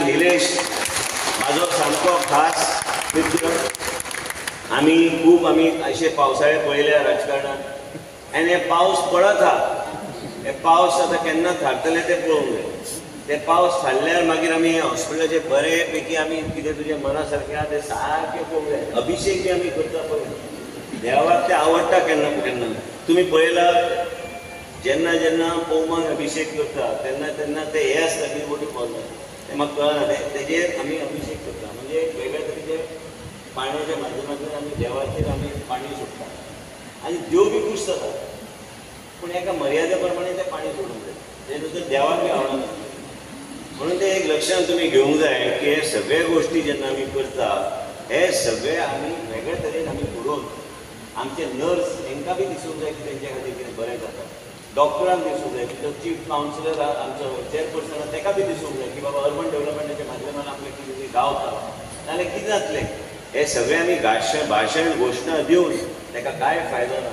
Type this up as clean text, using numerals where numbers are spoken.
निलेश माझो सामको खास मित्र. आम्ही असे पावसाळे पळयले राजकारणात आनी हे पावस पडत आहा. हे पावस आता केन्ना थारतले ते पळोवंक जाय. ते पावस थारल्यार मागीर आमी हॉस्पिटलाचे बरेपैकी आमी कितें तुजे मना सारकें आहा ते सारकें पळोवंक जाय. अभिषेक बी आमी करता पळय देवाक ते आवडटा केन्ना केन्ना. तुमी पळयलां जेन्ना जेन्ना पौमान अभिषेक करता तेन्ना तेन्ना ते हे आसता की मोठी पळोवना ते म्हाका कळना तेजेर आमी अभिषेक करता म्हणजे वेगळ्या तरेचे पाण्याच्या माध्यमांतल्यान आमी देवाचेर आमी पाणी सोडटा आनी देव बी खूश जाता. पूण एका मर्यादे प्रमाणे ते पाणी सोडूंक जाय. ते नुस्तें देवाक बी आवडना. म्हणून ते एक लक्षांत तुमी घेवंक जाय की हे सगळे गोश्टी जेन्ना आमी करता हे सगळे आमी वेगळे तरेन आमी करून आमचे नर्स तांकां बी दिसूंक जाय की तेंच्या खातीर कितें बरें जाता. डॉक्टरांक दिसूंक जाय की तो चीफ कावन्सिलर आमचो चेअरपर्सन आसा ताका बी दिसूंक जाय की बाबा अर्बन डेव्हलपमेंटाच्या माध्यमान आपलें कितें कितें गावता नाल्यार कितें जातलें. हे सगळे आमी भाशण घोशणा दिवन ताका कांय फायदो ना.